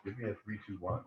Give me a 3, 2, 1.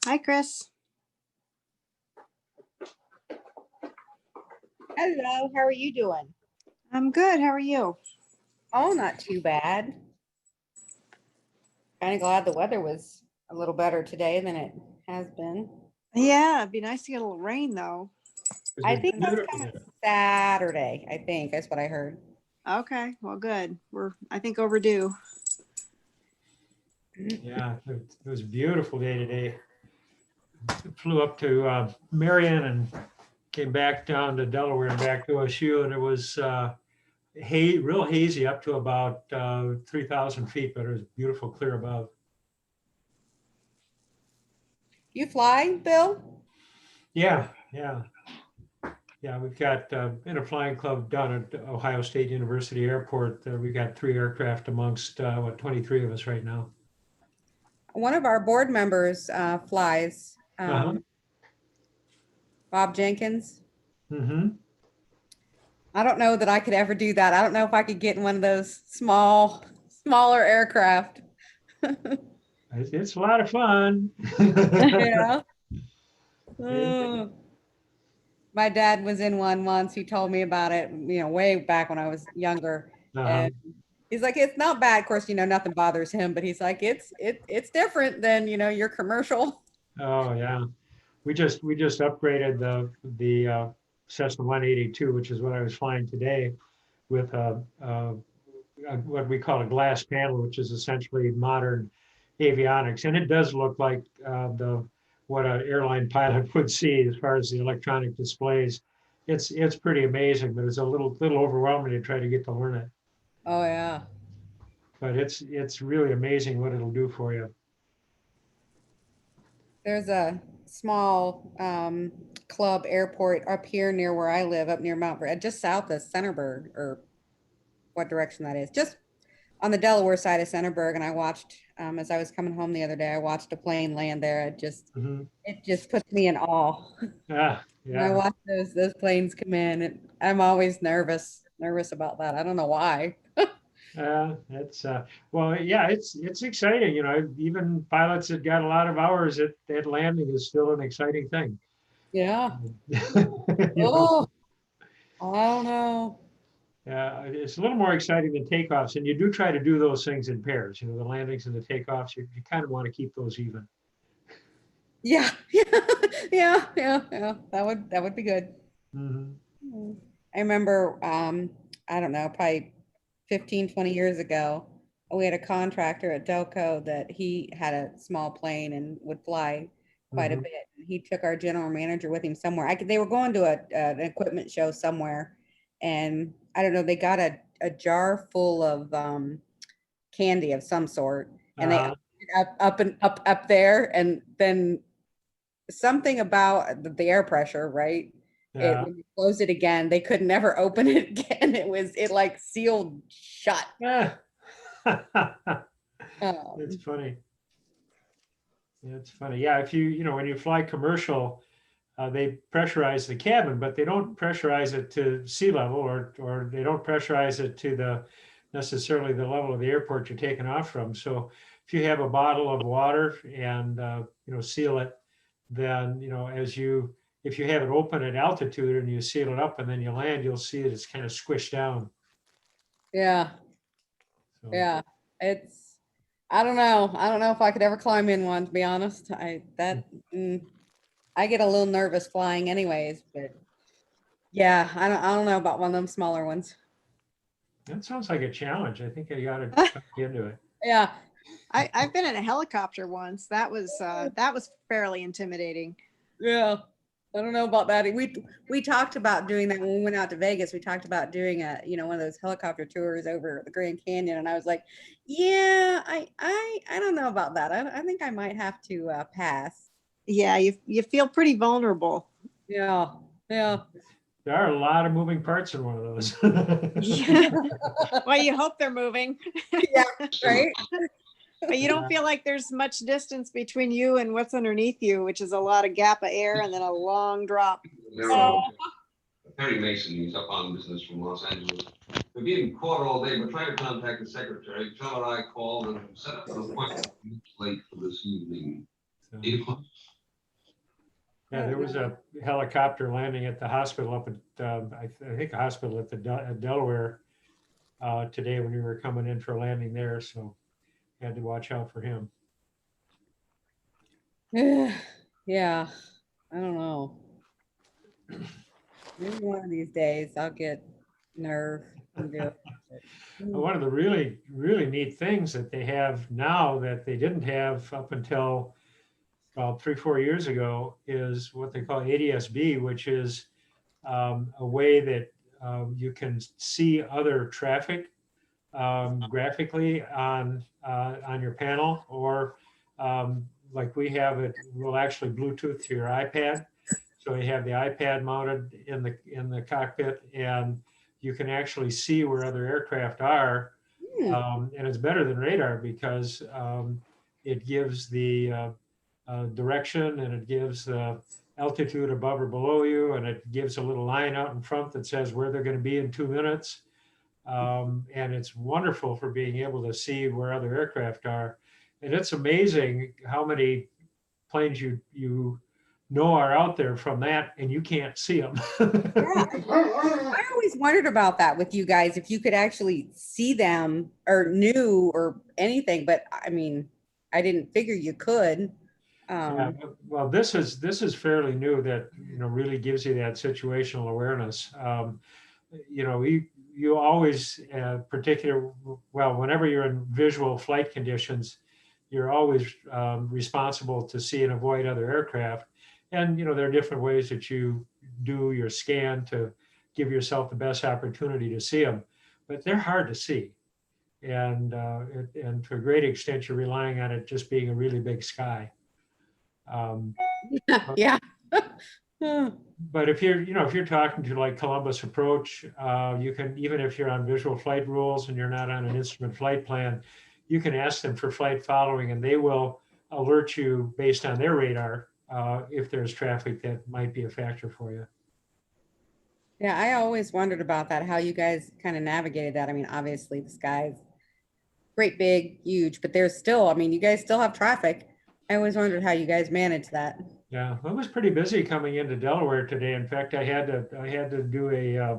Hi, Chris. Hello, how are you doing? I'm good. How are you? Oh, not too bad. Kind of glad the weather was a little better today than it has been. Yeah, it'd be nice to get a little rain, though. I think that's coming Saturday, I think. That's what I heard. Okay, well, good. We're, I think, overdue. Yeah, it was a beautiful day today. Flew up to Marion and came back down to Delaware and back to OSU, and it was real hazy up to about 3,000 feet, but it was beautiful, clear above. You fly, Bill? Yeah, yeah. Yeah, we've got in a flying club down at Ohio State University Airport. We've got 3 aircraft amongst 23 of us right now. One of our board members flies, Uh-huh. Bob Jenkins. Mm-hmm. I don't know that I could ever do that. I don't know if I could get in one of those smaller aircraft. It's a lot of fun. Yeah. Oh. My dad was in one once. He told me about it, way back when I was younger. Uh-huh. And he's like, it's not bad. Of course, nothing bothers him, but he's like, it's different than, your commercial. Oh yeah, we just upgraded the Cessna 182, which is what I was flying today, with what we call a glass panel, which is essentially modern avionics, and it does look like what an airline pilot would see as far as the electronic displays. It's pretty amazing, but it's a little overwhelming to try to get to learn it. Oh yeah. But it's really amazing what it'll do for you. There's a small club airport up here near where I live, up near Mount Vernon, just south of Centerburg, or what direction that is, just on the Delaware side of Centerburg. And I watched, as I was coming home the other day, I watched a plane land there. Mhm. It just puts me in awe. Ah, When I yeah. watch those planes come in, I'm always nervous about that. I don't know why. It's well, yeah, it's exciting. Even pilots that got a lot of hours at landing is still an exciting thing. Yeah. You know, Oh, I don't know. it's a little more exciting than takeoffs, and you do try to do those things in pairs. The landings and the takeoffs, you kind of want to keep those even. Yeah. Yeah. That would be good. Mhm. I remember, I don't know, probably 15, 20 years ago, we had a contractor at DelCo that he had a small plane and would fly quite a Mhm. bit. He took our general manager with him somewhere. They were going to an equipment show somewhere, and I don't know, they got a jar full of candy of some sort, and they Uh, opened it up there, and then something about the air pressure, right? yeah. When you close it again, they could never open it again. It like sealed shut. Yeah. It's Um, funny. It's funny. Yeah, if when you fly commercial, they pressurize the cabin, but they don't pressurize it to sea level, or they don't pressurize it to necessarily the level of the airport you're taking off from. So if you have a bottle of water and seal it, then if you have it open at altitude and you seal it up and then you land, you'll see that it's kind of squished down. yeah, So yeah. It's I don't know. I don't know if I could ever climb in one, to be honest. I get a little nervous flying anyways, but yeah, I don't know about one of them smaller ones. that sounds like a challenge. I think I got to tuck into it. Yeah. I've been in a helicopter once. That was fairly intimidating. Yeah. I don't know about that. We talked about doing that when we went out to Vegas. We talked about doing one of those helicopter tours over the Grand Canyon, and I was like, yeah, I don't know about that. I think I might have to pass. Yeah, you feel pretty vulnerable. Yeah. Yeah. There are a lot of moving parts in one of those. Yeah. Well, you hope they're moving. Yeah. Right. But you don't feel like there's much distance between you and what's underneath you, which is a lot of gap of air and then a long drop. Perry Mason, he's up on business from Los Angeles. We're being caught all day. We're trying to contact the secretary. Tell her I called and set up an appointment. It's late for this evening. So, 8 o'clock. yeah, there was a helicopter landing at the hospital up at, I think a hospital at Delaware today when we were coming in for a landing there. So had to watch out for him. Yeah. I don't know. Maybe one of these days I'll get nerve. One of the really, really neat things that they have now that they didn't have up until about 3-4 years ago is what they call ADS-B, which is a way that you can see other traffic graphically on your panel, or like we have it, will actually Bluetooth to your iPad. So you have the iPad mounted in the cockpit, and you can actually see where other aircraft are. And it's better than radar because it gives the direction, and it gives the altitude above or below you, and it gives a little line out in front that says where they're going to be in 2 minutes. And it's wonderful for being able to see where other aircraft are. And it's amazing how many planes you know are out there from that, and you can't see them. I always wondered about that with you guys, if you could actually see them or knew or anything, but I mean, I didn't figure you could. Yeah, well, this is fairly new, that really gives you that situational awareness. You always, whenever you're in visual flight conditions, you're always responsible to see and avoid other aircraft. And there are different ways that you do your scan to give yourself the best opportunity to see them, but they're hard to see. And to a great extent, you're relying on it just being a really big sky. Yeah. But if you're talking to like Columbus Approach, you can, even if you're on visual flight rules and you're not on an instrument flight plan, you can ask them for flight following, and they will alert you based on their radar if there's traffic that might be a factor for you. Yeah, I always wondered about that, how you guys kind of navigated that. I mean, obviously the sky's great, big, huge, but there's still, I mean, you guys still have traffic. I always wondered how you guys manage that. Yeah, I was pretty busy coming into Delaware today. In fact, I had to do a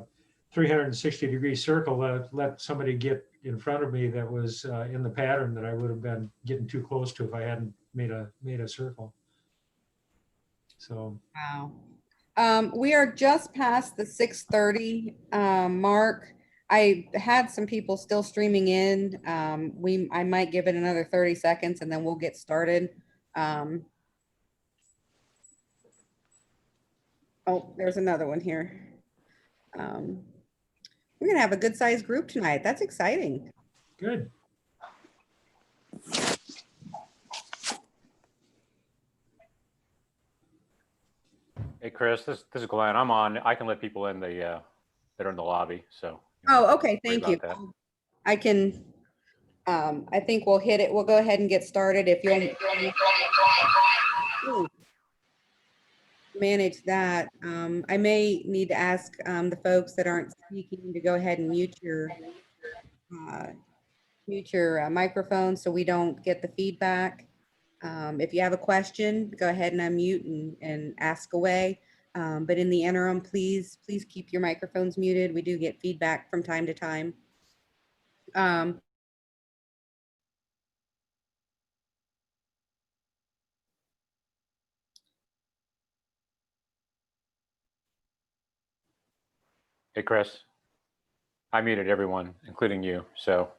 360-degree circle to let somebody get in front of me that was in the pattern that I would have been getting too close to if I hadn't made a circle. So wow. We are just past the 6:30 mark. I had some people still streaming in. I might give it another 30 seconds and then we'll get started. Oh, there's another one here. We're gonna have a good sized group tonight. That's exciting. good. Hey, Chris, this is Glenn. I'm on. I can let people in that are in the lobby. So. Oh, okay. Worry Thank you. about that. I can, I think we'll hit it. We'll go ahead and get started if you'll manage that. I may need to ask the folks that aren't speaking to go ahead and mute your microphone so we don't get the feedback. If you have a question, go ahead and unmute and ask away. But in the interim, please keep your microphones muted. We do get feedback from time to time. Hey, Chris. I muted everyone, including you. So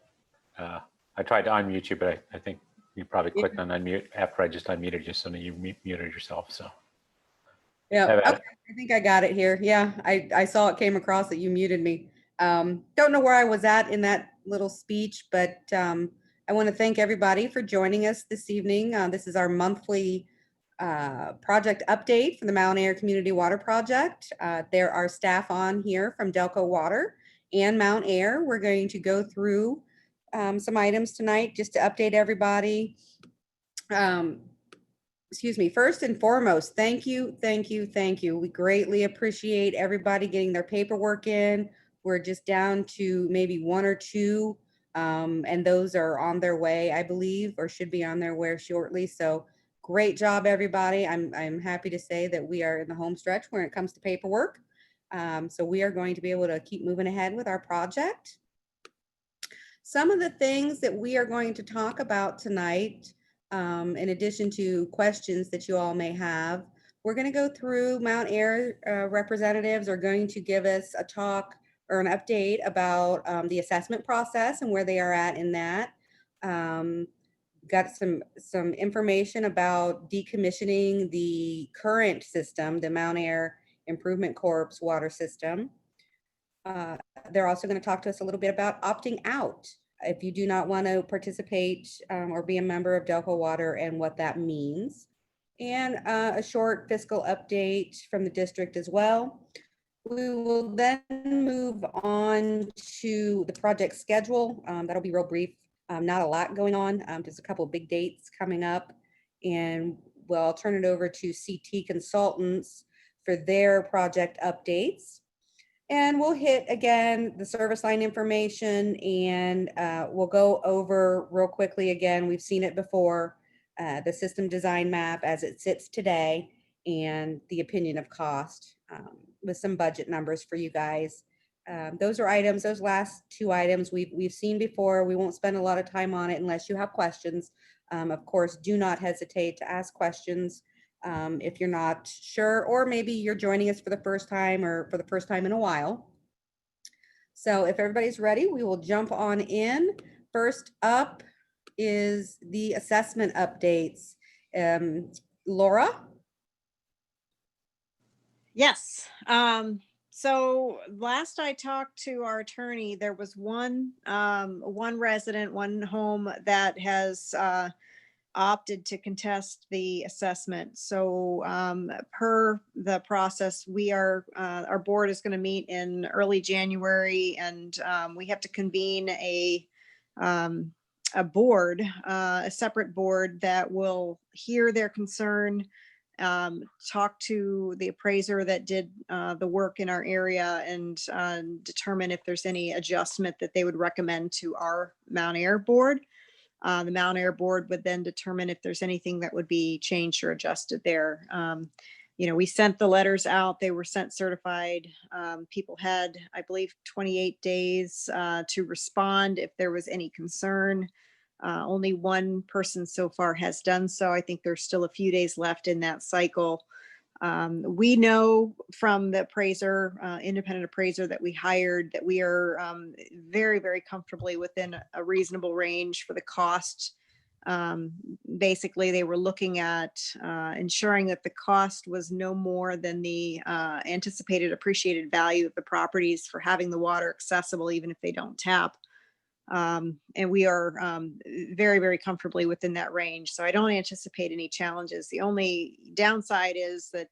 I tried to unmute you, but I think you probably clicked on unmute after I just unmuted you, so you muted yourself. So. Yeah, okay. I think I got it here. Yeah, I saw it came across that you muted me. Don't know where I was at in that little speech, but I want to thank everybody for joining us this evening. This is our monthly project update for the Mountain Air Community Water Project. There are staff on here from DelCo Water and Mount Air. We're going to go through some items tonight just to update everybody. Excuse me, first and foremost, thank you. We greatly appreciate everybody getting their paperwork in. We're just down to maybe 1 or 2, and those are on their way, I believe, or should be on their way shortly. So great job, everybody. I'm happy to say that we are in the home stretch when it comes to paperwork. So we are going to be able to keep moving ahead with our project. Some of the things that we are going to talk about tonight, in addition to questions that you all may have, we're going to go through Mount Air representatives are going to give us a talk or an update about the assessment process and where they are at in that. Got some information about decommissioning the current system, the Mount Air Improvement Corps water system. They're also going to talk to us a little bit about opting out if you do not want to participate or be a member of DelCo Water and what that means. And a short fiscal update from the district as well. We will then move on to the project schedule. That'll be real brief. Not a lot going on, just a couple of big dates coming up. And we'll turn it over to CT Consultants for their project updates. And we'll hit again the service line information, and we'll go over real quickly again. We've seen it before, the system design map as it sits today, and the opinion of cost with some budget numbers for you guys. Those are items, those last two items we've seen before. We won't spend a lot of time on it unless you have questions. Of course, do not hesitate to ask questions if you're not sure, or maybe you're joining us for the first time or for the first time in a while. So if everybody's ready, we will jump on in. First up is the assessment updates. Laura? Yes. So last I talked to our attorney, there was one resident, one home that has opted to contest the assessment. So per the process, our board is going to meet in early January, and we have to convene a board, a separate board that will hear their concern, talk to the appraiser that did the work in our area, and determine if there's any adjustment that they would recommend to our Mount Air board. The Mount Air board would then determine if there's anything that would be changed or adjusted there. We sent the letters out. They were sent certified. People had, I believe, 28 days to respond if there was any concern. Only one person so far has done so. I think there's still a few days left in that cycle. We know from the appraiser, independent appraiser that we hired, that we are very, very comfortably within a reasonable range for the cost. Basically, they were looking at ensuring that the cost was no more than the anticipated appreciated value of the properties for having the water accessible, even if they don't tap. And we are very, very comfortably within that range. So I don't anticipate any challenges. The only downside is that,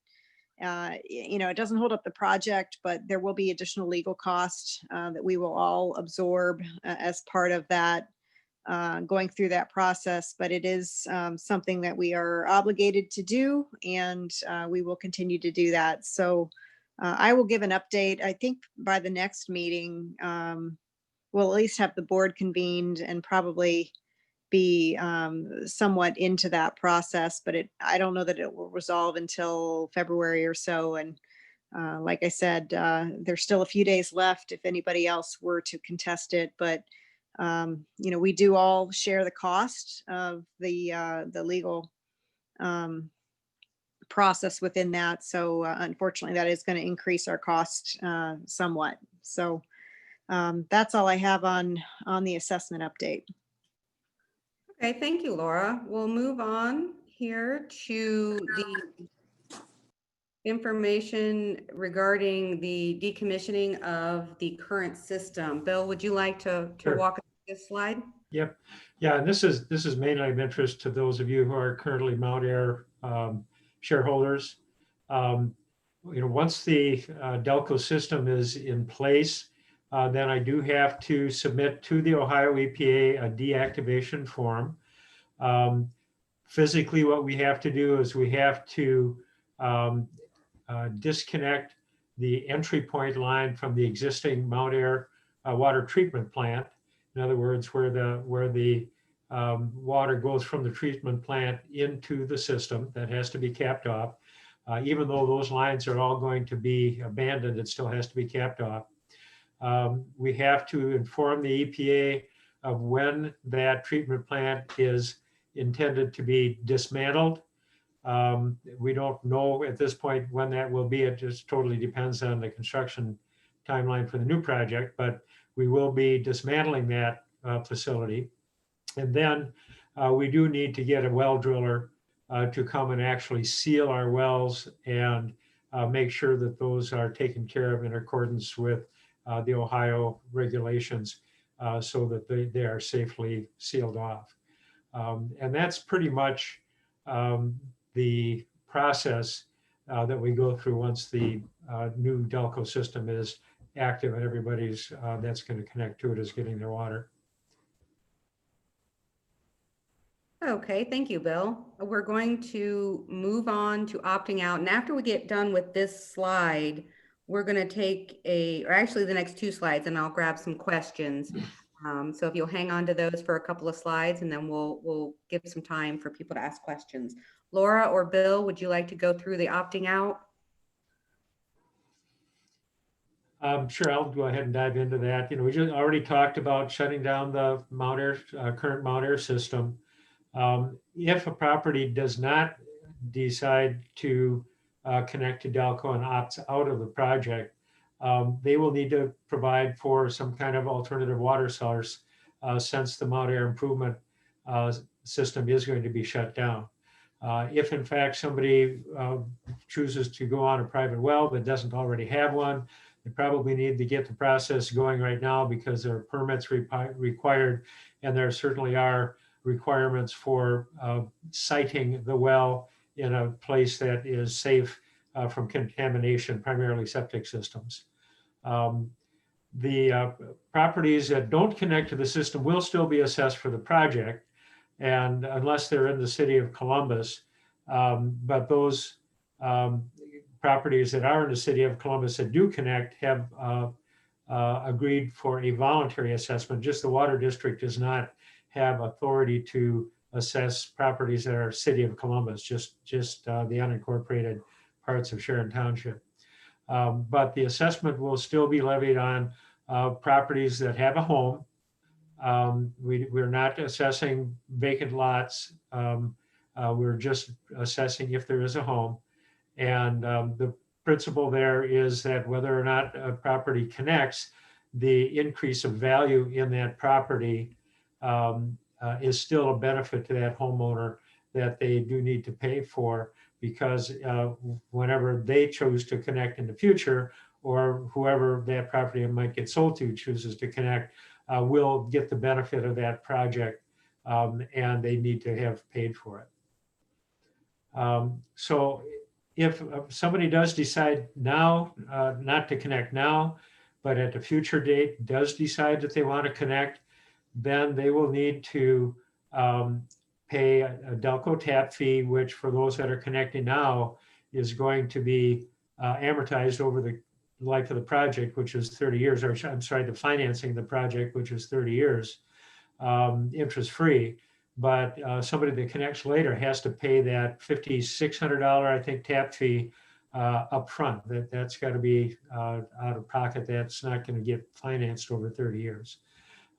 it doesn't hold up the project, but there will be additional legal costs that we will all absorb as part of that, going through that process. But it is something that we are obligated to do, and we will continue to do that. So I will give an update. I think by the next meeting, we'll at least have the board convened and probably be somewhat into that process, but I don't know that it will resolve until February or so. And like I said, there's still a few days left if anybody else were to contest it. But we do all share the cost of the legal process within that. So unfortunately, that is going to increase our cost somewhat. So that's all I have on the assessment update. Okay, thank you, Laura. We'll move on here to the information regarding the decommissioning of the current system. Bill, would you like to Sure. walk us through this slide? Yep. Yeah, and this is mainly of interest to those of you who are currently Mount Air shareholders. Once the DelCo system is in place, then I do have to submit to the Ohio EPA a deactivation form. Physically, what we have to do is we have to disconnect the entry point line from the existing Mount Air water treatment plant. In other words, where the water goes from the treatment plant into the system, that has to be capped off. Even though those lines are all going to be abandoned, it still has to be capped off. We have to inform the EPA of when that treatment plant is intended to be dismantled. We don't know at this point when that will be. It just totally depends on the construction timeline for the new project, but we will be dismantling that facility. And then we do need to get a well driller to come and actually seal our wells and make sure that those are taken care of in accordance with the Ohio regulations so that they are safely sealed off. And that's pretty much the process that we go through once the new DelCo system is active and everybody's that's going to connect to it is getting their water. Okay, thank you, Bill. We're going to move on to opting out. And after we get done with this slide, we're going to take or actually the next two slides, and I'll grab some questions. So if you'll hang on to those for a couple of slides, and then we'll give some time for people to ask questions. Laura or Bill, would you like to go through the opting out? Sure, I'll go ahead and dive into that. We just already talked about shutting down the current Mount Air system. If a property does not decide to connect to DelCo and opts out of the project, they will need to provide for some kind of alternative water source since the Mount Air improvement system is going to be shut down. If in fact somebody chooses to go on a private well that doesn't already have one, they probably need to get the process going right now because there are permits required, and there certainly are requirements for siting the well in a place that is safe from contamination, primarily septic systems. The properties that don't connect to the system will still be assessed for the project, and unless they're in the city of Columbus, but those properties that are in the city of Columbus that do connect have agreed for a voluntary assessment. Just the water district does not have authority to assess properties that are city of Columbus, just the unincorporated parts of Sharon Township. But the assessment will still be levied on properties that have a home. We're not assessing vacant lots. We're just assessing if there is a home. And the principle there is that whether or not a property connects, the increase of value in that property is still a benefit to that homeowner that they do need to pay for, because whenever they choose to connect in the future, or whoever that property might get sold to chooses to connect, will get the benefit of that project, and they need to have paid for it. So if somebody does decide now not to connect now, but at a future date does decide that they want to connect, then they will need to pay a DelCo tap fee, which for those that are connecting now is going to be amortized over the life of the project, which is 30 years, or I'm sorry, the financing of the project, which is 30 years, interest-free. But somebody that connects later has to pay that $5,600, I think, tap fee upfront. That's got to be out of pocket. That's not going to get financed over 30 years.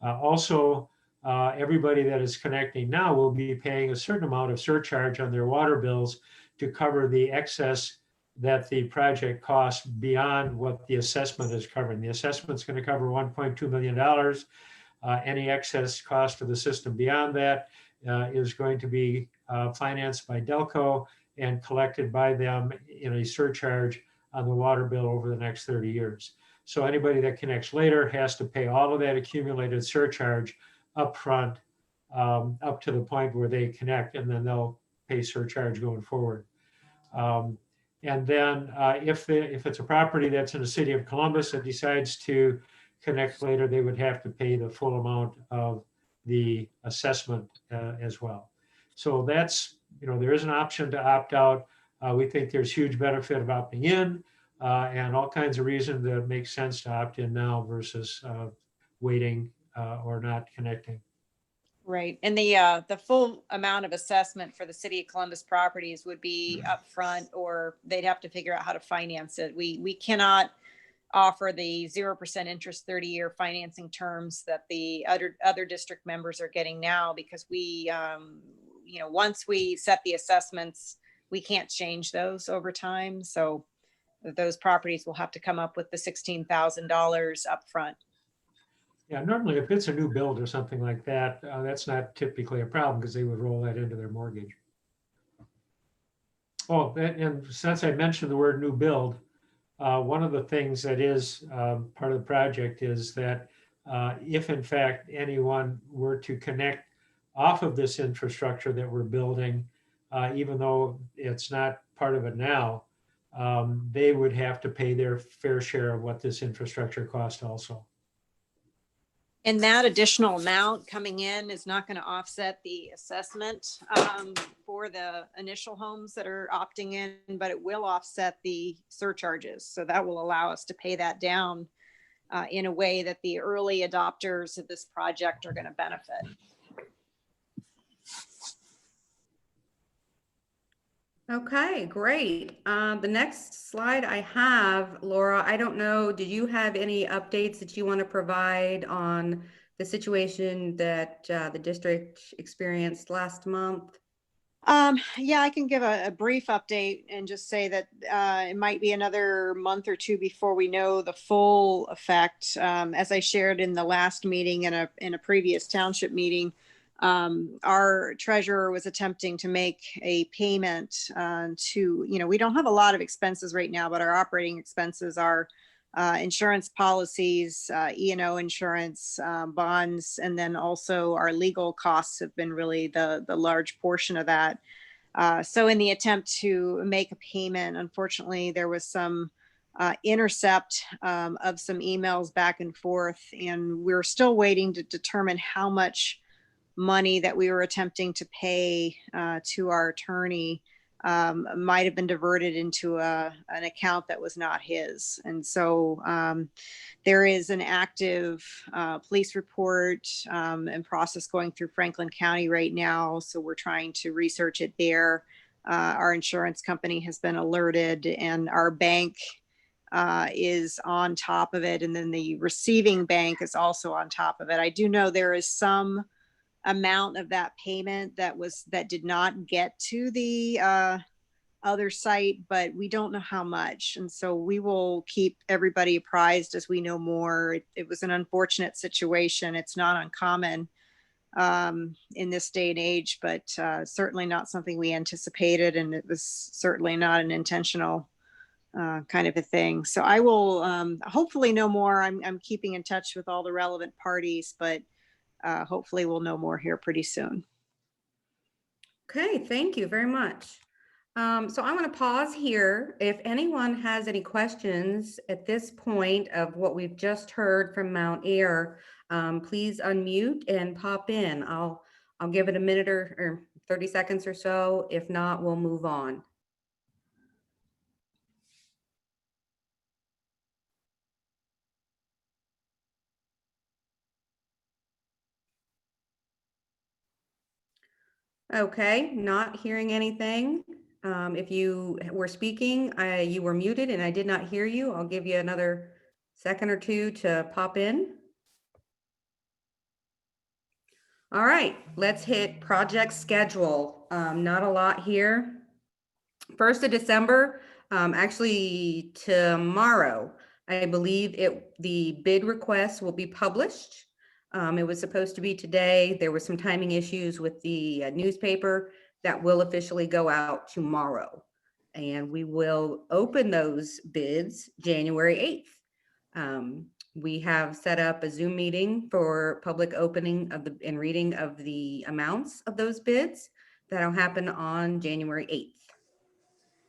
Also, everybody that is connecting now will be paying a certain amount of surcharge on their water bills to cover the excess that the project costs beyond what the assessment is covering. The assessment is going to cover $1.2 million. Any excess cost of the system beyond that is going to be financed by DelCo and collected by them in a surcharge on the water bill over the next 30 years. So anybody that connects later has to pay all of that accumulated surcharge upfront up to the point where they connect, and then they'll pay surcharge going forward. And then if it's a property that's in the city of Columbus that decides to connect later, they would have to pay the full amount of the assessment as well. So that's, there is an option to opt out. We think there's huge benefit of opting in and all kinds of reasons that it makes sense to opt in now versus waiting or not connecting. Right. And the full amount of assessment for the city of Columbus properties would be upfront, or they'd have to figure out how to finance it. We cannot offer the 0% interest 30-year financing terms that the other district members are getting now, because we, once we set the assessments, we can't change those over time. So that those properties will have to come up with the $16,000 upfront. Yeah, normally if it's a new build or something like that, that's not typically a problem because they would roll that into their mortgage. Oh, and since I mentioned the word new build, one of the things that is part of the project is that if in fact anyone were to connect off of this infrastructure that we're building, even though it's not part of it now, they would have to pay their fair share of what this infrastructure cost also. And that additional amount coming in is not going to offset the assessment for the initial homes that are opting in, but it will offset the surcharges. So that will allow us to pay that down in a way that the early adopters of this project are going to benefit. Okay, great. The next slide I have, Laura, I don't know, do you have any updates that you want to provide on the situation that the district experienced last month? Yeah, I can give a brief update and just say that it might be another month or two before we know the full effect. As I shared in the last meeting in a previous township meeting, our treasurer was attempting to make a payment to, we don't have a lot of expenses right now, but our operating expenses are insurance policies, E&O insurance, bonds, and then also our legal costs have been really the large portion of that. So in the attempt to make a payment, unfortunately, there was some intercept of some emails back and forth, and we're still waiting to determine how much money that we were attempting to pay to our attorney might have been diverted into an account that was not his. And so there is an active police report and process going through Franklin County right now. So we're trying to research it there. Our insurance company has been alerted, and our bank is on top of it. And then the receiving bank is also on top of it. I do know there is some amount of that payment that did not get to the other site, but we don't know how much. And so we will keep everybody apprised as we know more. It was an unfortunate situation. It's not uncommon in this day and age, but certainly not something we anticipated. And it was certainly not an intentional kind of a thing. So I will hopefully know more. I'm keeping in touch with all the relevant parties, but hopefully we'll know more here pretty soon. Okay, thank you very much. So I'm going to pause here. If anyone has any questions at this point of what we've just heard from Mount Air, please unmute and pop in. I'll give it a minute or 30 seconds or so. If not, we'll move on. Okay, not hearing anything. If you were speaking, you were muted and I did not hear you. I'll give you another second or two to pop in. All right, let's hit project schedule. Not a lot here. 1st of December, actually tomorrow, I believe the bid request will be published. It was supposed to be today. There were some timing issues with the newspaper that will officially go out tomorrow. And we will open those bids January 8th. We have set up a Zoom meeting for public opening of and reading of the amounts of those bids. That'll happen on January 8th.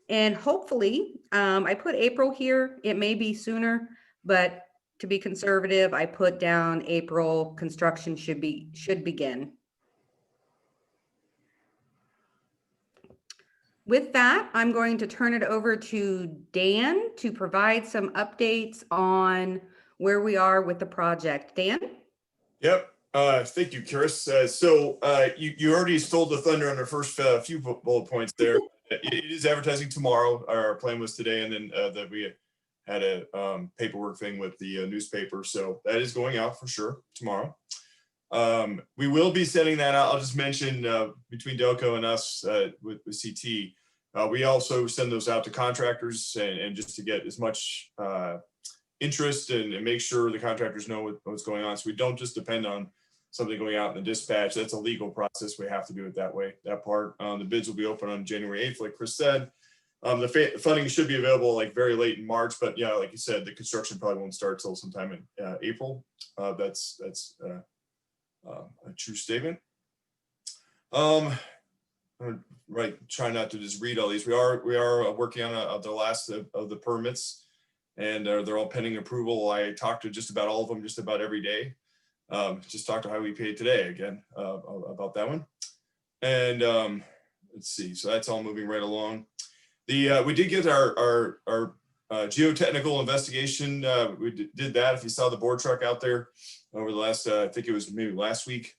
And hopefully, I put April here. It may be sooner, but to be conservative, I put down April. Construction should begin. With that, I'm going to turn it over to Dan to provide some updates on where we are with the project. Dan? Yep. Thank you, Chris. You already stole the thunder on the first few bullet points there. It is advertising tomorrow. Our plan was today, and then that we had a paperwork thing with the newspaper. So that is going out for sure tomorrow. We will be sending that out. I'll just mention between DelCo and us with CT, We also send those out to contractors and just to get as much interest and make sure the contractors know what's going on. So we don't just depend on something going out in the dispatch. That's a legal process. We have to do it that way, that part. The bids will be open on January 8th, like Chris said. The funding should be available like very late in March, but yeah, like you said, the construction probably won't start till sometime in April. That's a true statement. Right, try not to just read all these. We are working on the last of the permits, and they're all pending approval. I talked to just about all of them just about every day. Just talked to Highway PA today again about that one. And let's see, so that's all moving right along. We did get our geotechnical investigation. We did that. If you saw the board truck out there over the last, I think it was maybe last week.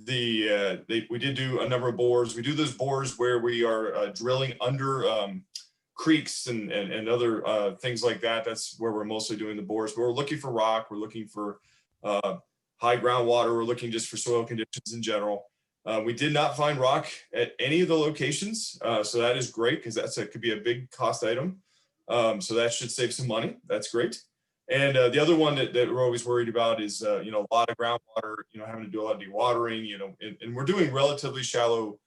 We did do a number of bores. We do those bores where we are drilling under creeks and other things like that. That's where we're mostly doing the bores. But we're looking for rock. We're looking for high groundwater. We're looking just for soil conditions in general. We did not find rock at any of the locations. So that is great because could be a big cost item. So that should save some money. That's great. And the other one that we're always worried about is, a lot of groundwater, having to do a lot of dewatering, and we're doing relatively shallow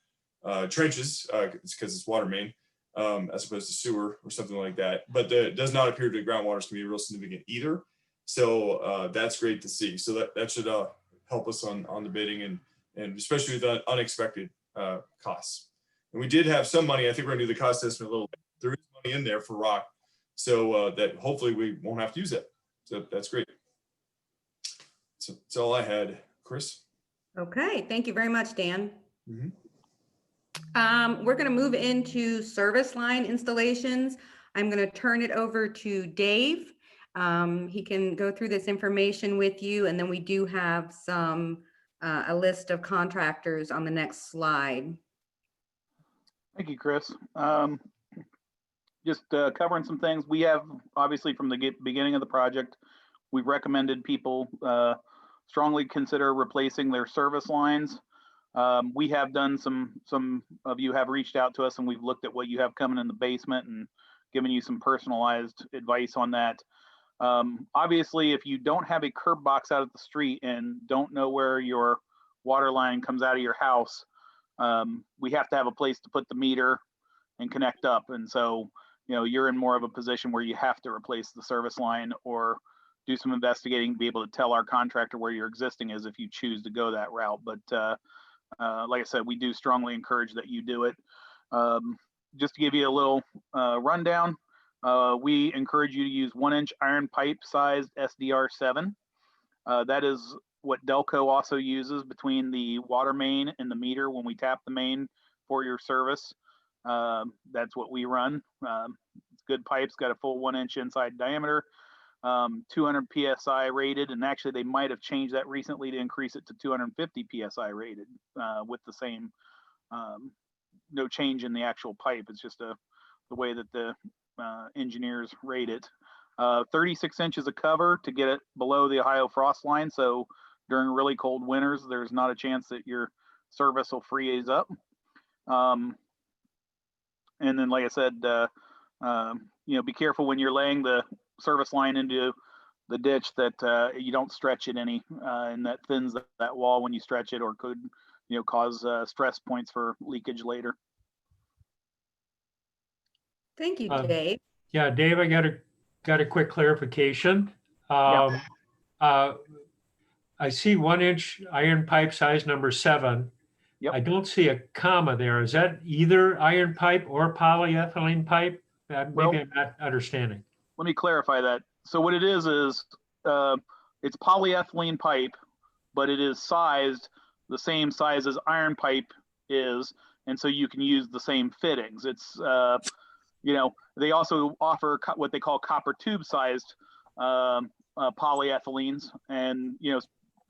trenches because it's water main as opposed to sewer or something like that. But it does not appear that groundwater is going to be real significant either. So that's great to see. So that should help us on the bidding and especially with the unexpected costs. And we did have some money. I think we're going to do the cost estimate a little bit. There is money in there for rock. So that hopefully we won't have to use it. So that's great. So that's all I had, Chris. Okay, thank you very much, Dan. Mm-hmm. We're going to move into service line installations. I'm going to turn it over to Dave. He can go through this information with you, and then we do have a list of contractors on the next slide. Thank you, Chris. Just covering some things. We have, obviously, from the beginning of the project, we've recommended people strongly consider replacing their service lines. We have done some of you have reached out to us, and we've looked at what you have coming in the basement and given you some personalized advice on that. Obviously, if you don't have a curb box out at the street and don't know where your water line comes out of your house, we have to have a place to put the meter and connect up. And so, you're in more of a position where you have to replace the service line or do some investigating to be able to tell our contractor where your existing is if you choose to go that route. But like I said, we do strongly encourage that you do it. Just to give you a little rundown, we encourage you to use 1-inch iron pipe sized SDR7. That is what DelCo also uses between the water main and the meter when we tap the main for your service. That's what we run. It's good pipes, got a full 1-inch inside diameter, 200 PSI rated. And actually they might've changed that recently to increase it to 250 PSI rated with the same, no change in the actual pipe. It's just the way that the engineers rate it. 36 inches of cover to get it below the Ohio frost line. So during really cold winters, there's not a chance that your service will freeze up. And then, like I said, be careful when you're laying the service line into the ditch that you don't stretch it any, and that thins that wall when you stretch it, or could, cause stress points for leakage later. Thank you, Dave. Yeah, Dave, I got a quick clarification. Yeah. I see 1-inch iron pipe size number 7. Yep. I don't see a comma there. Is that either iron pipe or polyethylene pipe? Well, Maybe I'm not understanding. Let me clarify that. So what it is it's polyethylene pipe, but it is sized the same size as iron pipe is, and so you can use the same fittings. It's they also offer what they call copper tube sized polyethylenes, and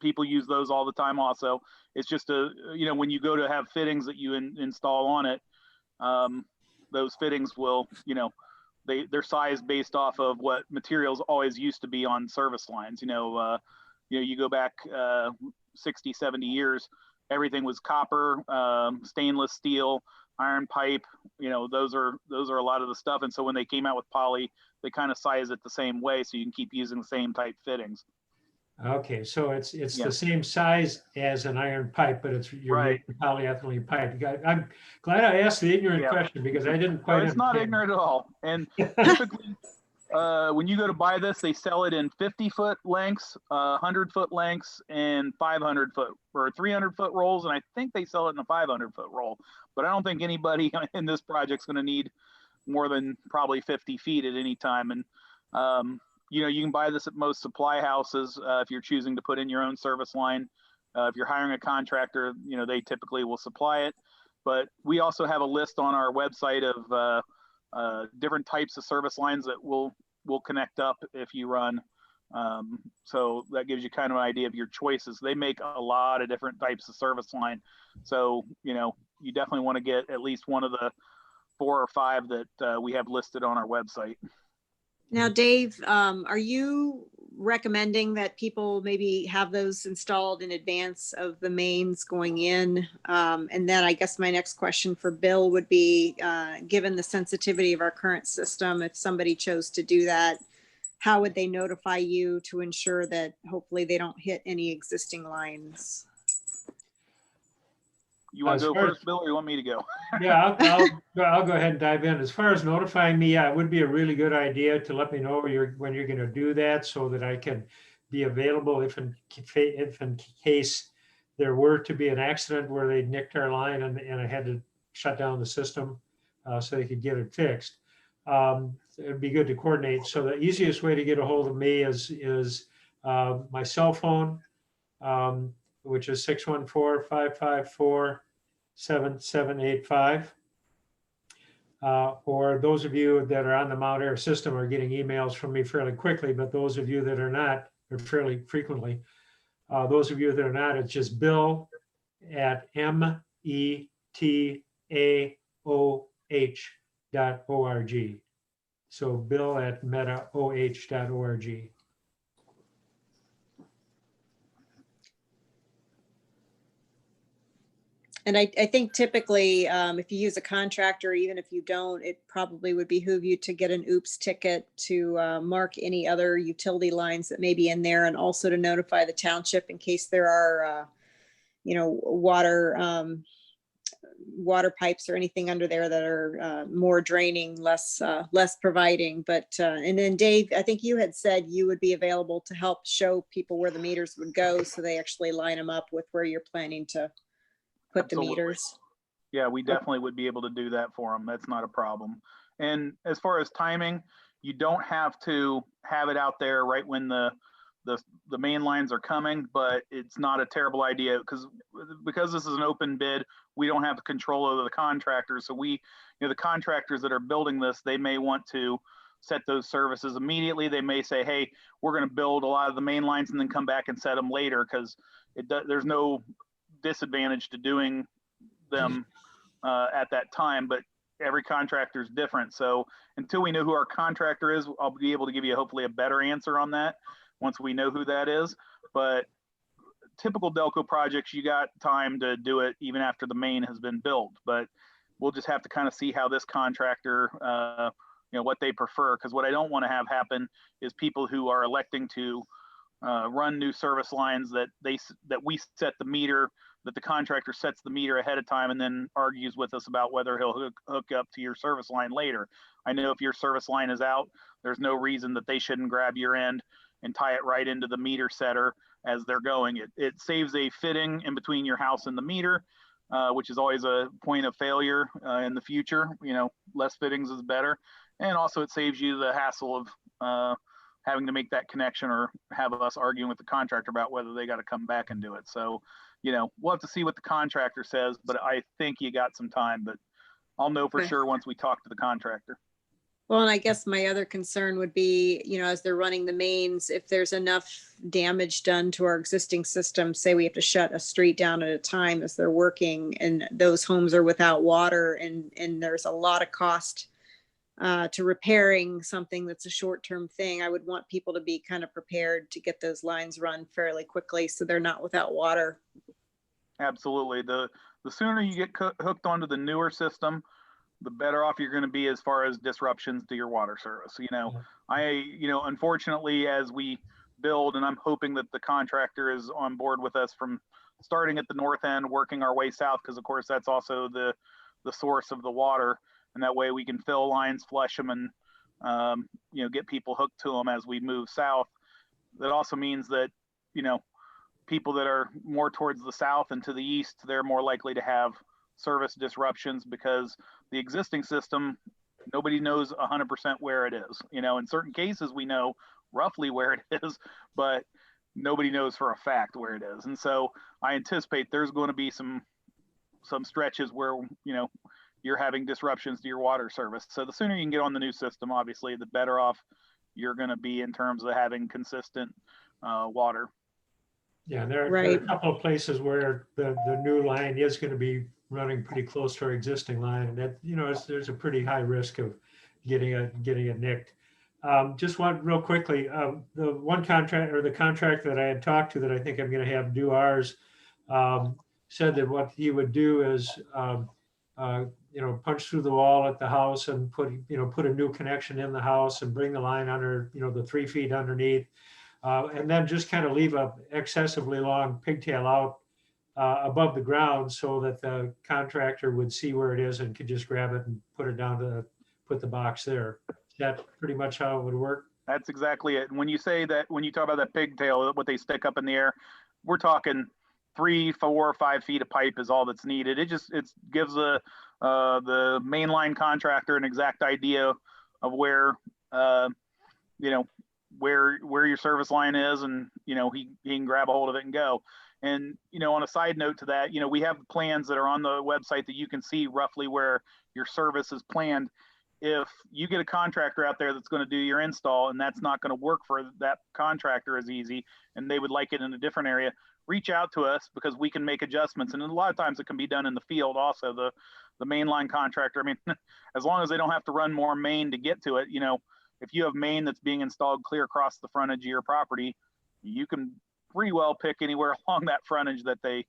people use those all the time also. It's just when you go to have fittings that you install on it, those fittings will, they're sized based off of what materials always used to be on service lines. You go back 60, 70 years, everything was copper, stainless steel, iron pipe, those are a lot of the stuff. And so when they came out with poly, they kind of size it the same way, so you can keep using the same type fittings. Okay, so it's Yeah. the same size as an iron pipe, but you're Right. using polyethylene pipe. I'm glad I asked the ignorant Yeah. question because I didn't No, quite it's not understand. ignorant at all. And typically, when you go to buy this, they sell it in 50-foot lengths, 100-foot lengths, and 500-foot or 300-foot rolls. And I think they sell it in a 500-foot roll. But I don't think anybody in this project's going to need more than probably 50 feet at any time. And you can buy this at most supply houses if you're choosing to put in your own service line. If you're hiring a contractor, they typically will supply it. But we also have a list on our website of different types of service lines that will connect up if you run. So that gives you kind of an idea of your choices. They make a lot of different types of service line. So, you definitely want to get at least one of the 4 or 5 that we have listed on our website. Now, Dave, are you recommending that people maybe have those installed in advance of the mains going in? And then I guess my next question for Bill would be, given the sensitivity of our current system, if somebody chose to do that, how would they notify you to ensure that hopefully they don't hit any existing lines? You want As to go far as- first, Bill, or you want me to go? Yeah, I'll go ahead and dive in. As far as notifying me, yeah, it would be a really good idea to let me know when you're going to do that, so that I can be available if in case there were to be an accident where they nicked our line and I had to shut down the system so they could get it fixed. It'd be good to coordinate. So the easiest way to get a hold of me is my cell phone, which is 614-554-7785. Or those of you that are on the Mount Air system are getting emails from me fairly quickly, but those of you that are not, or fairly frequently, those of you that are not, it's just bill@metaoh.org. So bill@metaoh.org. And I think typically, if you use a contractor, even if you don't, it probably would behoove you to get an oops ticket to mark any other utility lines that may be in there, and also to notify the township in case there are, water pipes or anything under there that are more draining, less providing. But and then Dave, I think you had said you would be available to help show people where the meters would go, so they actually line them up with where you're planning to put Absolutely. the meters. Yeah, we definitely would be able to do that for them. That's not a problem. And as far as timing, you don't have to have it out there right when the main lines are coming, but it's not a terrible idea because this is an open bid, we don't have control over the contractors. So the contractors that are building this, they may want to set those services immediately. They may say, hey, we're going to build a lot of the main lines and then come back and set them later, because there's no disadvantage to doing them at that time, but every contractor is different. So until we know who our contractor is, I'll be able to give you hopefully a better answer on that once we know who that is. But typical DelCo projects, you got time to do it even after the main has been built, but we'll just have to kind of see how this contractor, what they prefer. Because what I don't want to have happen is people who are electing to run new service lines that we set the meter, that the contractor sets the meter ahead of time and then argues with us about whether he'll hook up to your service line later. I know if your service line is out, there's no reason that they shouldn't grab your end and tie it right into the meter setter as they're going. It saves a fitting in between your house and the meter, which is always a point of failure in the future. Less fittings is better. And also it saves you the hassle of having to make that connection or have us arguing with the contractor about whether they got to come back and do it. So, we'll have to see what the contractor says, but I think you got some time, but I'll know for sure once we talk to the contractor. Well, and I guess my other concern would be, as they're running the mains, if there's enough damage done to our existing system, say we have to shut a street down at a time as they're working, and those homes are without water, and there's a lot of cost to repairing something that's a short-term thing. I would want people to be kind of prepared to get those lines run fairly quickly so they're not without water. Absolutely. The the sooner you get hooked onto the newer system, the better off you're going to be as far as disruptions to your water service. Unfortunately, as we build, and I'm hoping that the contractor is on board with us from starting at the north end, working our way south, because of course that's also the source of the water, and that way we can fill lines, flush them, and get people hooked to them as we move south. That also means that people that are more towards the south and to the east, they're more likely to have service disruptions, because the existing system, nobody knows 100% where it is. In certain cases we know roughly where it is, but nobody knows for a fact where it is. And so I anticipate there's going to be some stretches where you're having disruptions to your water service. So the sooner you can get on the new system, obviously, the better off you're going to be in terms of having consistent water. Yeah, there are a Right. couple of places where the new line is going to be running pretty close to our existing line, and that there's a pretty high risk of getting it nicked. Just one real quickly, the one contract, or the contract that I had talked to that I think I'm going to have do ours, said that what he would do is punch through the wall at the house and put a new connection in the house and bring the line under the 3 feet underneath. And then just kind of leave a excessively long pigtail out above the ground so that the contractor would see where it is and could just grab it and put it down to put the box there. Is that pretty much how it would work? That's exactly it. And when you talk about that pigtail, what they stick up in the air, we're talking 3, 4, 5 feet of pipe is all that's needed. It gives the mainline contractor an exact idea of where where your service line is, and he can grab a hold of it and go. And on a side note to that, we have plans that are on the website that you can see roughly where your service is planned. If you get a contractor out there that's going to do your install and that's not going to work for that contractor as easy, and they would like it in a different area, reach out to us, because we can make adjustments. And a lot of times it can be done in the field also. The mainline contractor, I mean, as long as they don't have to run more main to get to it, if you have main that's being installed clear across the frontage of your property, you can pretty well pick anywhere along that frontage that they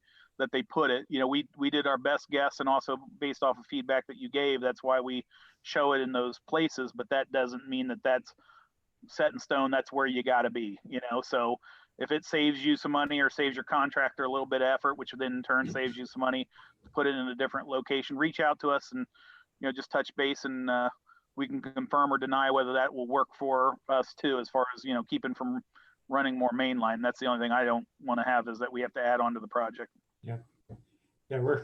put it. We did our best guess, and also based off of feedback that you gave, that's why we show it in those places. But that doesn't mean that that's set in stone. That's where you got to be. So if it saves you some money or saves your contractor a little bit of effort, which then in turn saves you some money to put it in a different location, reach out to us and just touch base, and we can confirm or deny whether that will work for us too, as far as keeping from running more mainline. That's the only thing I don't want to have, is that we have to add on to the project. Yeah,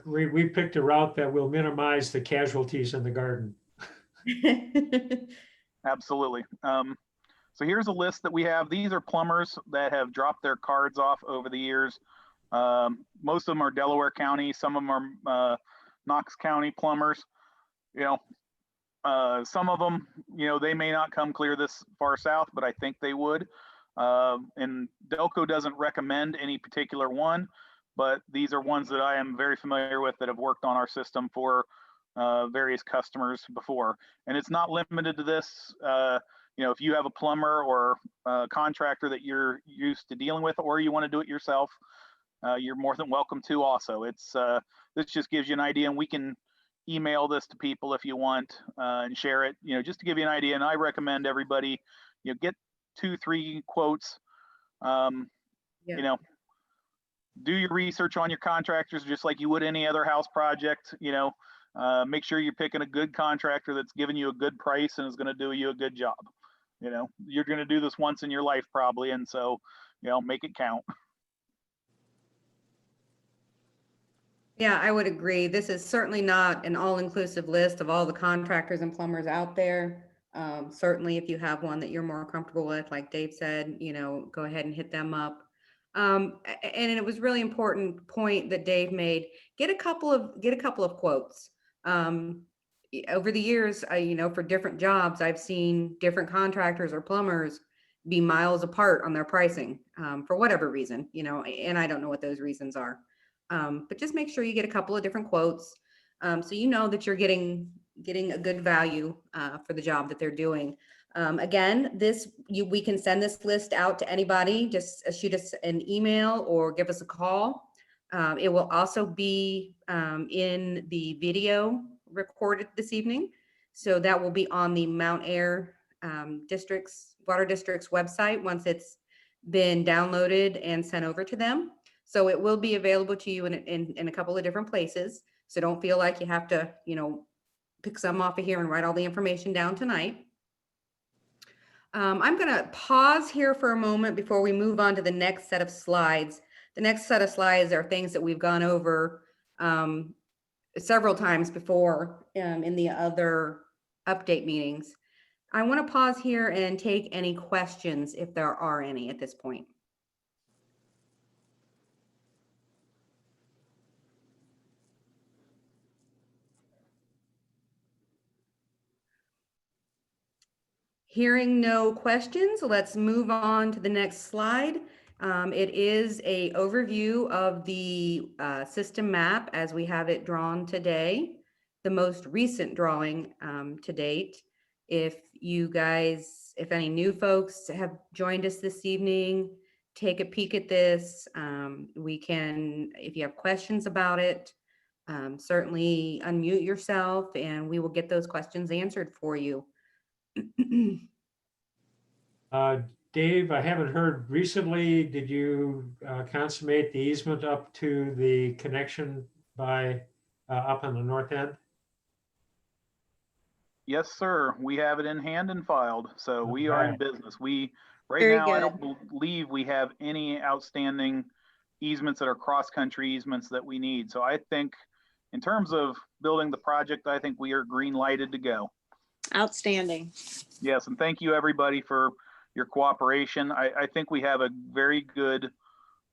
we picked a route that will minimize the casualties in the garden. Absolutely. So here's a list that we have. These are plumbers that have dropped their cards off over the years. Most of them are Delaware County. Some of them are Knox County plumbers. Some of them, they may not come clear this far south, but I think they would. And DelCo doesn't recommend any particular one, but these are ones that I am very familiar with that have worked on our system for various customers before. And it's not limited to this. If you have a plumber or a contractor that you're used to dealing with, or you want to do it yourself, you're more than welcome to also. This just gives you an idea, and we can email this to people if you want, and share it, just to give you an idea. And I recommend everybody, get 2-3 quotes. Do your research on your contractors just like you would any other house project. Make sure you're picking a good contractor that's giving you a good price and is going to do you a good job. You're going to do this once in your life probably, and so make it count. Yeah, I would agree. This is certainly not an all-inclusive list of all the contractors and plumbers out there. Certainly, if you have one that you're more comfortable with, like Dave said, go ahead and hit them up. And it was really important point that Dave made. Get a couple of quotes. Over the years, for different jobs, I've seen different contractors or plumbers be miles apart on their pricing for whatever reason, and I don't know what those reasons are. But just make sure you get a couple of different quotes, so that you're getting a good value for the job that they're doing. Again, we can send this list out to anybody. Just shoot us an email or give us a call. It will also be in the video recorded this evening. So that will be on the Mount Air Water District's website once it's been downloaded and sent over to them. So it will be available to you in a couple of different places. So don't feel like you have to, pick some off of here and write all the information down tonight. I'm going to pause here for a moment before we move on to the next set of slides. The next set of slides are things that we've gone over several times before in the other update meetings. I want to pause here and take any questions if there are any at this point. Hearing no questions, let's move on to the next slide. It is an overview of the system map as we have it drawn today, the most recent drawing to date. If any new folks have joined us this evening, take a peek at this. If you have questions about it, certainly unmute yourself and we will get those questions answered for you. Dave, I haven't heard recently, did you consummate the easement up to the connection by up on the north end? Yes, sir. We have it in hand and filed. So we are in Alright. business. Right Very now, I good. don't believe we have any outstanding easements that are cross-country easements that we need. So I think in terms of building the project, I think we are green lighted to go. Outstanding. Yes, and thank you everybody for your cooperation. I think we have a very good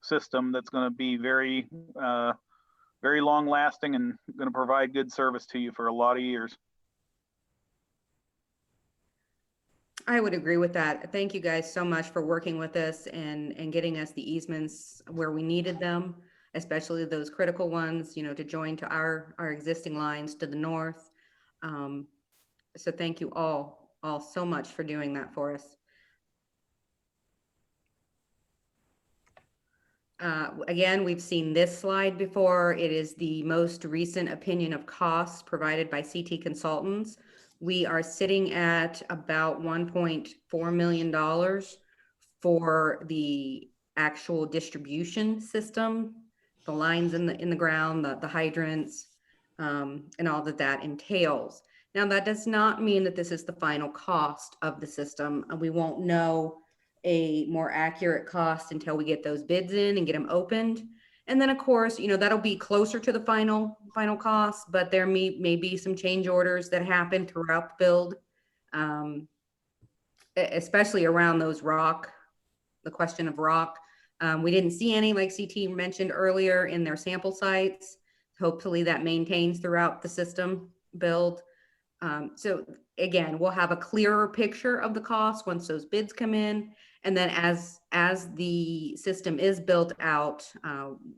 system that's going to be very, very long lasting and going to provide good service to you for a lot of years. I would agree with that. Thank you guys so much for working with us and getting us the easements where we needed them, especially those critical ones, to join to our existing lines to the north. So thank you all so much for doing that for us. Again, we've seen this slide before. It is the most recent opinion of costs provided by CT Consultants. We are sitting at about $1.4 million for the actual distribution system, the lines in the ground, the hydrants, and all that entails. Now, that does not mean that this is the final cost of the system. We won't know a more accurate cost until we get those bids in and get them opened. And then of course, that'll be closer to the final cost, but there may be some change orders that happen throughout the build, especially around the question of rock. We didn't see any, like CT mentioned earlier, in their sample sites. Hopefully that maintains throughout the system build. So again, we'll have a clearer picture of the cost once those bids come in. And then as the system is built out,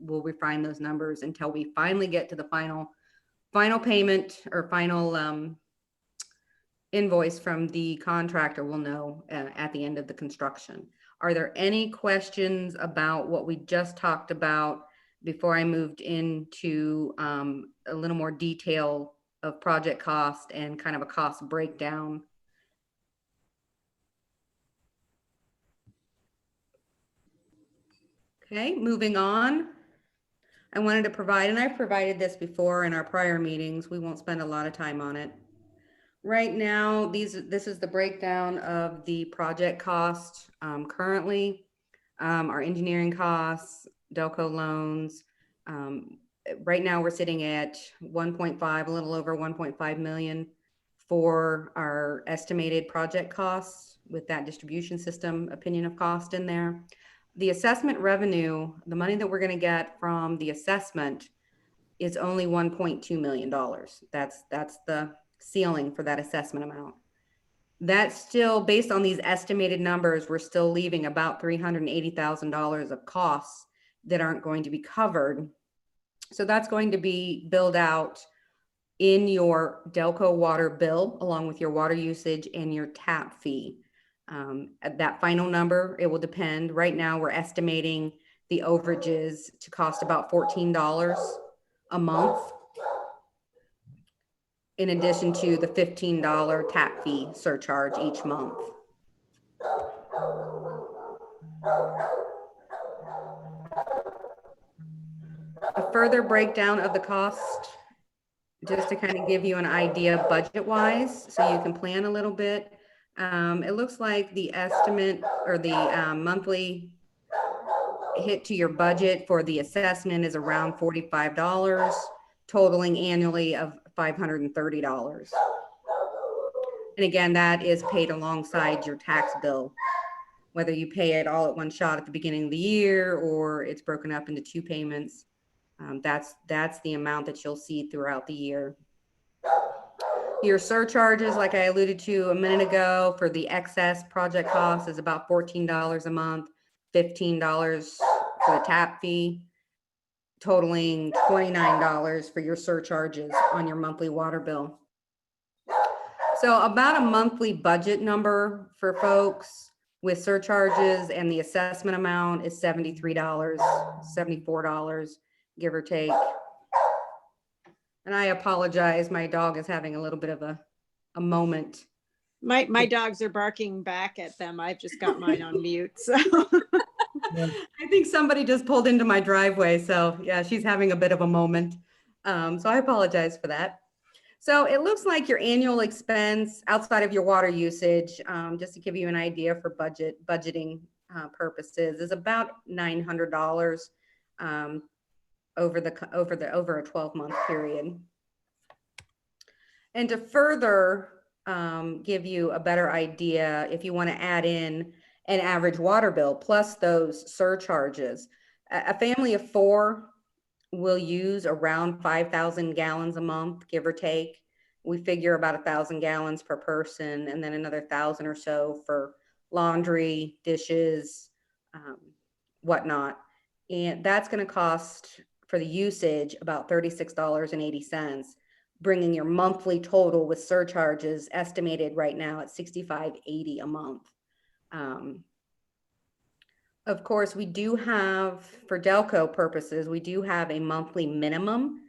we'll refine those numbers until we finally get to the final payment or final invoice from the contractor. We'll know at the end of the construction. Are there any questions about what we just talked about before I moved into a little more detail of project cost and kind of a cost breakdown? Okay, moving on. I wanted to provide, and I've provided this before in our prior meetings. We won't spend a lot of time on it. Right now, this is the breakdown of the project cost currently, our engineering costs, DelCo loans. Right now, we're sitting at 1.5, a little over 1.5 million for our estimated project costs with that distribution system opinion of cost in there. The assessment revenue, the money that we're going to get from the assessment is only $1.2 million. That's the ceiling for that assessment amount. That's still, based on these estimated numbers, we're still leaving about $380,000 of costs that aren't going to be covered. So that's going to be billed out in your DelCo water bill, along with your water usage and your tap fee. At that final number, it will depend. Right now, we're estimating the overages to cost about $14 a month, in addition to the $15 tap fee surcharge each month. A further breakdown of the cost, just to kind of give you an idea budget-wise, so you can plan a little bit. It looks like the estimate or the monthly hit to your budget for the assessment is around $45, totaling annually of $530. And again, that is paid alongside your tax bill, whether you pay it all at one shot at the beginning of the year or it's broken up into 2 payments. That's the amount that you'll see throughout the year. Your surcharges, like I alluded to a minute ago, for the excess project cost is about $14 a month, $15 for the tap fee, totaling $29 for your surcharges on your monthly water bill. So about a monthly budget number for folks with surcharges and the assessment amount is $73, $74, give or take. And I apologize, my dog is having a little bit of a moment. My dogs are barking back at them. I've just got mine on mute. So I think somebody just pulled into my driveway. So yeah, she's having a bit of a moment. So I apologize for that. So it looks like your annual expense outside of your water usage, just to give you an idea for budgeting purposes, is about $900 over a 12-month period. And to further give you a better idea, if you want to add in an average water bill plus those surcharges, a family of 4 will use around 5,000 gallons a month, give or take. We figure about 1,000 gallons per person, and then another 1,000 or so for laundry, dishes, whatnot. And that's going to cost for the usage about $36.80, bringing your monthly total with surcharges estimated right now at $65.80 a month. Of course, we do have, for DelCo purposes, we do have a monthly minimum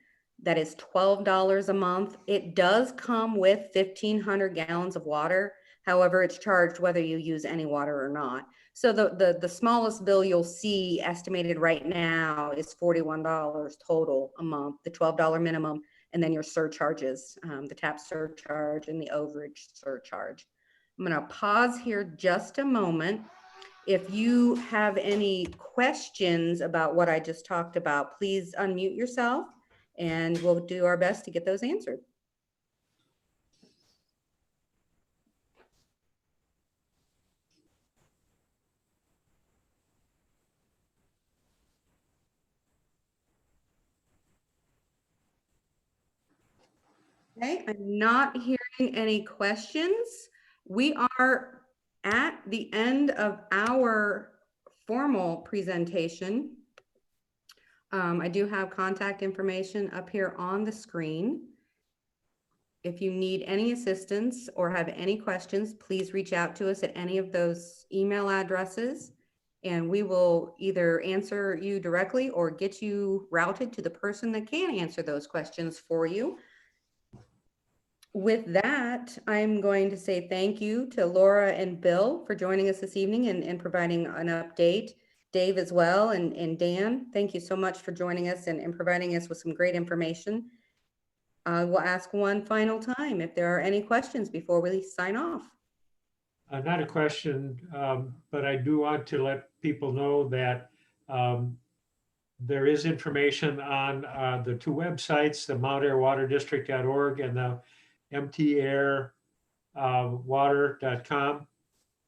that is $12 a month. It does come with 1,500 gallons of water. However, it's charged whether you use any water or not. So the smallest bill you'll see estimated right now is $41 total a month, the $12 minimum, and then your surcharges, the tap surcharge and the overage surcharge. I'm going to pause here just a moment. If you have any questions about what I just talked about, please unmute yourself and we'll do our best to get those answered. Okay, I'm not hearing any questions. We are at the end of our formal presentation. I do have contact information up here on the screen. If you need any assistance or have any questions, please reach out to us at any of those email addresses, and we will either answer you directly or get you routed to the person that can answer those questions for you. With that, I'm going to say thank you to Laura and Bill for joining us this evening and providing an update. Dave as well, and Dan, thank you so much for joining us and providing us with some great information. We'll ask one final time if there are any questions before we sign off. Not a question, but I do want to let people know that there is information on the 2 websites, the mountairwaterdistrict.org and the mtairwater.com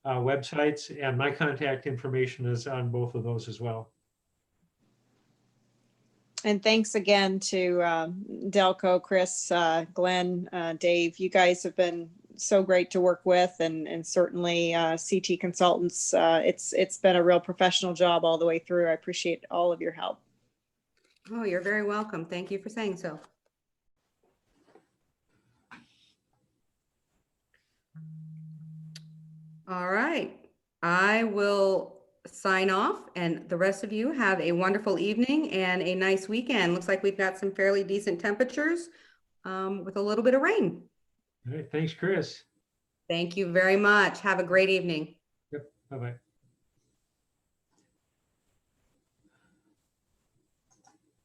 websites, and my contact information is on both of those as well. And thanks again to DelCo, Chris, Glenn, Dave. You guys have been so great to work with, and certainly CT Consultants. It's been a real professional job all the way through. I appreciate all of your help. Oh, you're very welcome. Thank you for saying so. All right. I will sign off, and the rest of you have a wonderful evening and a nice weekend. Looks like we've got some fairly decent temperatures with a little bit of rain. All right, thanks, Chris. Thank you very much. Have a great evening. Yep, bye-bye.